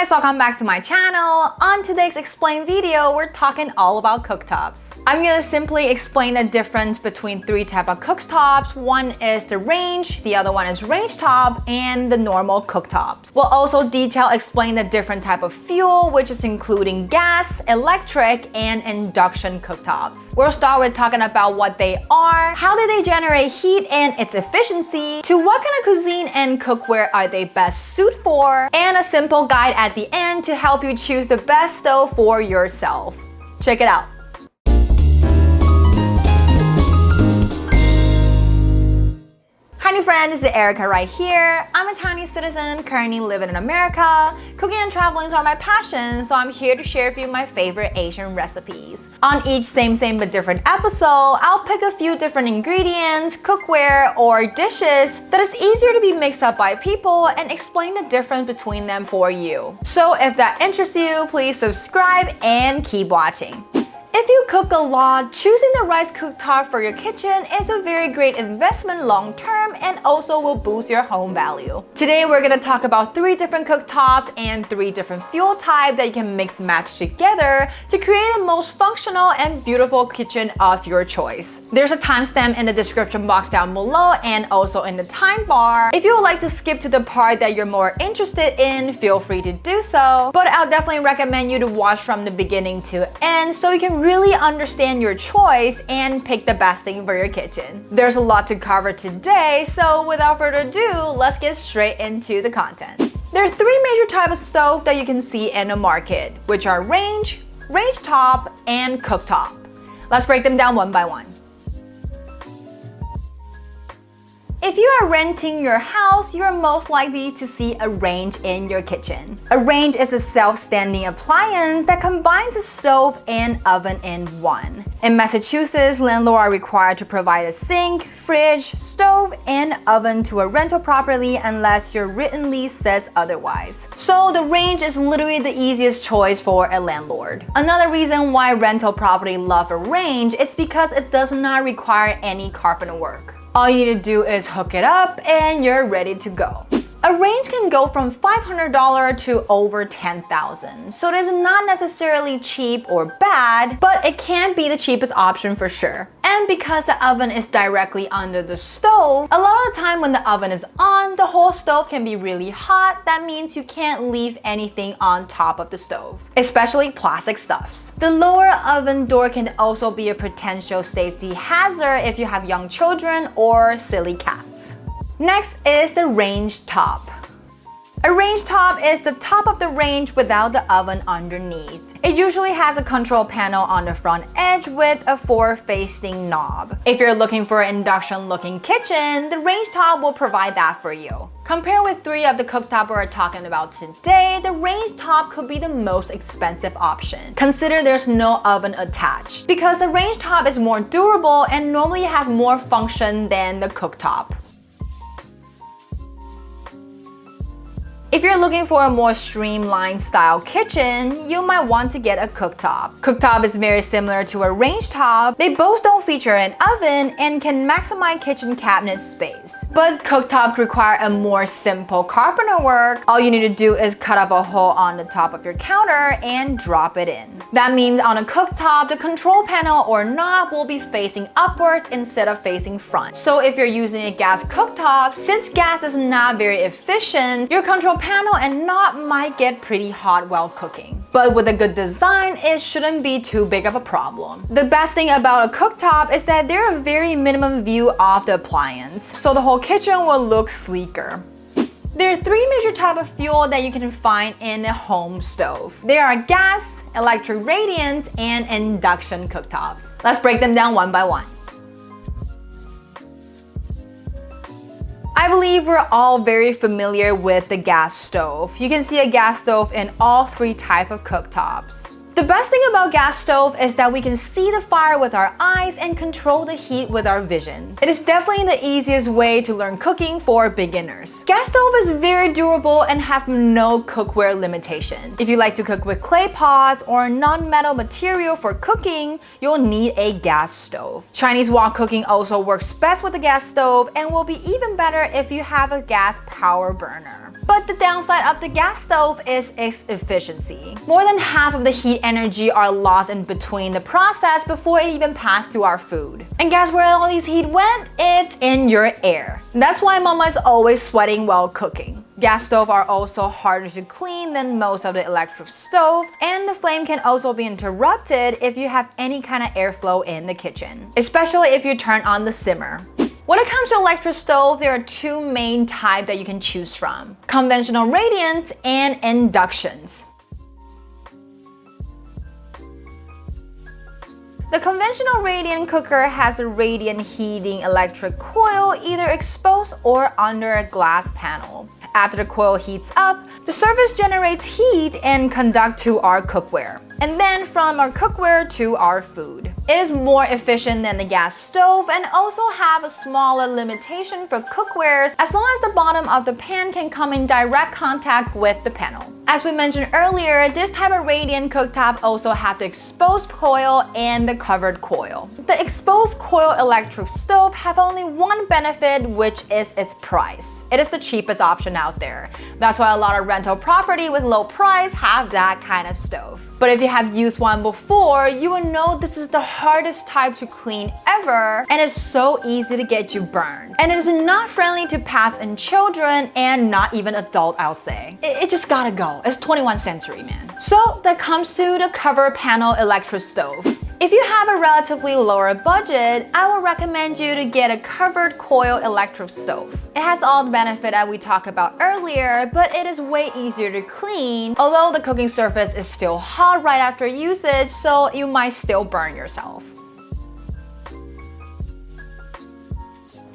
guys, welcome back to my channel. On today's explain video, we're talking all about cooktops. I'm gonna simply explain the difference between three types of cooktops. One is the range, the other one is range top, and the normal cooktops. We'll also explain the different type of fuel, which is including gas, electric, and induction cooktops. We'll start with talking about what they are, how do they generate heat and its efficiency, to what kind of cuisine and cookware are they best suited for, and a simple guide at the end to help you choose the best stove for yourself. Check it out. Hi new friends, this is Erica right here. I'm a Chinese citizen currently living in America. Cooking and traveling are my passion, so I'm here to share with you my favorite Asian recipes. On each same but different episode, I'll pick a few different ingredients, cookware, or dishes that is easier to be mixed up by people and explain the difference between them for you. So if that interests you, please subscribe and keep watching. If you cook a lot, choosing the right cooktop for your kitchen is a very great investment long term and also will boost your home value. Today we're going to talk about 3 different cooktops and 3 different fuel types that you can mix match together to create the most functional and beautiful kitchen of your choice. There's a timestamp in the description box down below and also in the time bar. If you would like to skip to the part that you're more interested in, feel free to do so. But I'll definitely recommend you to watch from the beginning to end so you can really understand your choice and pick the best thing for your kitchen. There's a lot to cover today, so without further ado, let's get straight into the content. There are 3 major types of stove that you can see in the market, which are range top, and cooktop. Let's break them down one by one. If you are renting your house, you are most likely to see a range in your kitchen. A range is a self-standing appliance that combines a stove and oven in one. In Massachusetts, landlords are required to provide a sink, fridge, stove, and oven to a rental property unless your written lease says otherwise. So the range is literally the easiest choice for a landlord. Another reason why rental property love a range is because it does not require any carpenter work. All you need to do is hook it up and you're ready to go. A range can go from $500 to over $10,000, so it is not necessarily cheap or bad, but it can be the cheapest option for sure. And because the oven is directly under the stove, a lot of the time when the oven is on, the whole stove can be really hot. That means you can't leave anything on top of the stove, especially plastic stuffs. The lower oven door can also be a potential safety hazard if you have young children or silly cats. Next is the range top. A range top is the top of the range without the oven underneath. It usually has a control panel on the front edge with a forward-facing knob. If you're looking for an induction-looking kitchen, the range top will provide that for you. Compared with 3 of the cooktop we're talking about today, the range top could be the most expensive option. Consider there's no oven attached, because the range top is more durable and normally have more function than the cooktop. If you're looking for a more streamlined style kitchen, you might want to get a cooktop. Cooktop is very similar to a range top. They both don't feature an oven and can maximize kitchen cabinet space. But cooktop require a more simple carpenter work. All you need to do is cut up a hole on the top of your counter and drop it in. That means on a cooktop, the control panel or knob will be facing upwards instead of facing front. So if you're using a gas cooktop, since gas is not very efficient, your control panel and knob might get pretty hot while cooking. But with a good design, it shouldn't be too big of a problem. The best thing about a cooktop is that they're a very minimum view of the appliance, so the whole kitchen will look sleeker. There are 3 major types of fuel that you can find in a home stove. There are gas, electric radiance, and induction cooktops. Let's break them down one by one. I believe we're all very familiar with the gas stove. You can see a gas stove in all 3 types of cooktops. The best thing about gas stove is that we can see the fire with our eyes and control the heat with our vision. It is definitely the easiest way to learn cooking for beginners. Gas stove is very durable and have no cookware limitation. If you like to cook with clay pots or non-metal material for cooking, you'll need a gas stove. Chinese wok cooking also works best with a gas stove and will be even better if you have a gas power burner. But the downside of the gas stove is its efficiency. More than half of the heat energy are lost in between the process before it even passed to our food. And guess where all this heat went? It's in your air. That's why mama is always sweating while cooking. Gas stoves are also harder to clean than most of the electric stove, and the flame can also be interrupted if you have any kind of airflow in the kitchen, especially if you turn on the simmer. When it comes to electric stove, there are two main types that you can choose from: conventional radiants and inductions. The conventional radiant cooker has a radiant heating electric coil either exposed or under a glass panel. After the coil heats up, the surface generates heat and conducts to our cookware, and then from our cookware to our food. It is more efficient than the gas stove and also have a smaller limitation for cookwares as long as the bottom of the pan can come in direct contact with the panel. As we mentioned earlier, this type of radiant cooktop also have the exposed coil and the covered coil. The exposed coil electric stove have only one benefit, which is its price. It is the cheapest option out there. That's why a lot of rental property with low price have that kind of stove. But if you have used one before, you will know this is the hardest type to clean ever, and it's so easy to get you burned. And it is not friendly to pets and children, and not even adult, I'll say. It just gotta go. It's 21st century, man. So that comes to the cover panel electric stove. If you have a relatively lower budget, I will recommend you to get a covered coil electric stove. It has all the benefit that we talked about earlier, but it is way easier to clean, although the cooking surface is still hot right after usage, so you might still burn yourself.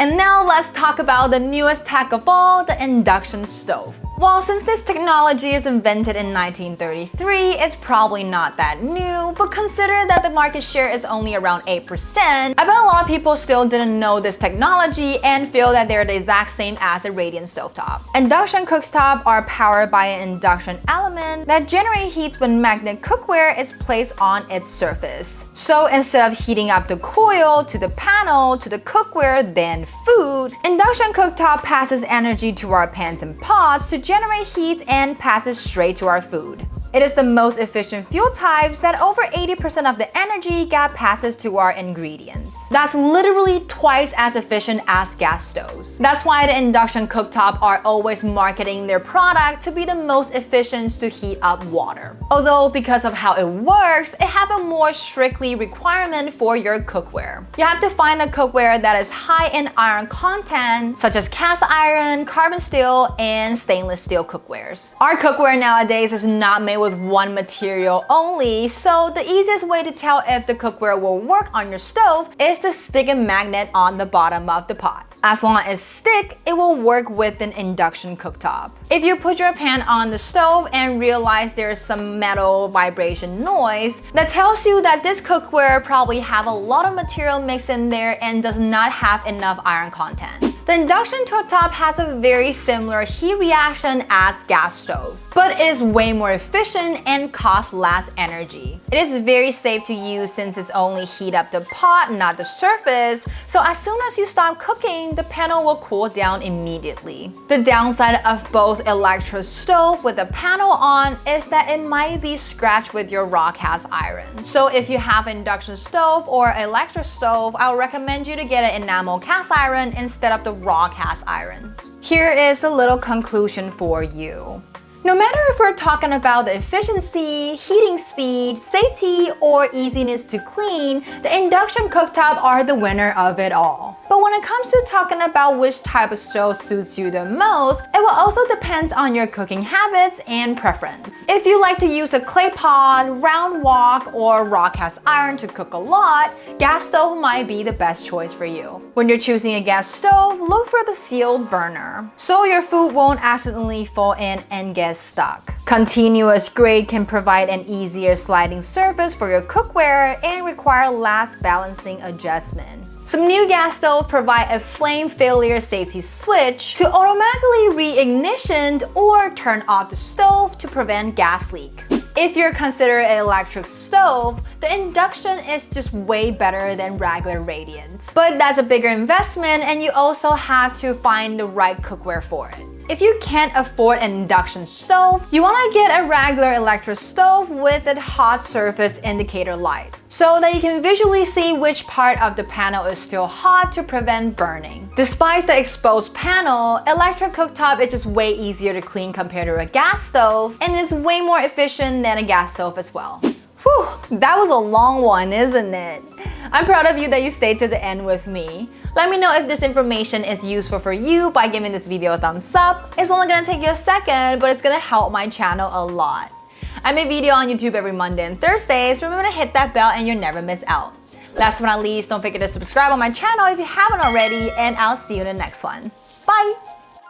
And now let's talk about the newest tech of all, the induction stove. Well, since this technology is invented in 1933, it's probably not that new, but consider that the market share is only around 8%. I bet a lot of people still didn't know this technology and feel that they're the exact same as a radiant stovetop. Induction cooktops are powered by an induction element that generates heat when magnet cookware is placed on its surface. So instead of heating up the coil to the panel to the cookware then food, induction cooktop passes energy to our pans and pots to generate heat and passes straight to our food. It is the most efficient fuel types that over 80% of the energy gap passes to our ingredients. That's literally twice as efficient as gas stoves. That's why the induction cooktop are always marketing their product to be the most efficient to heat up water. Although because of how it works, it have a more strictly requirement for your cookware. You have to find a cookware that is high in iron content, such as cast iron, carbon steel, and stainless steel cookwares. Our cookware nowadays is not made with one material only, so the easiest way to tell if the cookware will work on your stove is to stick a magnet on the bottom of the pot. As long as it sticks, it will work with an induction cooktop. If you put your pan on the stove and realize there's some metal vibration noise, that tells you that this cookware probably have a lot of material mixed in there and does not have enough iron content. The induction cooktop has a very similar heat reaction as gas stoves, but it is way more efficient and costs less energy. It is very safe to use since it's only heat up the pot, not the surface, so as soon as you stop cooking, the panel will cool down immediately. The downside of both electric stove with a panel on is that it might be scratched with your raw cast iron. So if you have an induction stove or electric stove, I would recommend you to get an enamel cast iron instead of the raw cast iron. Here is a little conclusion for you. No matter if we're talking about the efficiency, heating speed, safety, or easiness to clean, the induction cooktop are the winner of it all. But when it comes to talking about which type of stove suits you the most, it will also depend on your cooking habits and preference. If you like to use a clay pot, round wok, or raw cast iron to cook a lot, gas stove might be the best choice for you. When you're choosing a gas stove, look for the sealed burner, so your food won't accidentally fall in and get stuck. Continuous grate can provide an easier sliding surface for your cookware and require less balancing adjustment. Some new gas stoves provide a flame failure safety switch to automatically reignition or turn off the stove to prevent gas leak. If you're considering an electric stove, the induction is just way better than regular radiant. But that's a bigger investment and you also have to find the right cookware for it. If you can't afford an induction stove, you want to get a regular electric stove with a hot surface indicator light, so that you can visually see which part of the panel is still hot to prevent burning. Despite the exposed panel, electric cooktop is just way easier to clean compared to a gas stove, and is way more efficient than a gas stove as well. Whew, that was a long one, isn't it? I'm proud of you that you stayed to the end with me. Let me know if this information is useful for you by giving this video a thumbs up. It's only gonna take you a second, but it's gonna help my channel a lot. I make video on YouTube every Monday and Thursday, so remember to hit that bell and you'll never miss out. Last but not least, don't forget to subscribe on my channel if you haven't already, and I'll see you in the next one. Bye!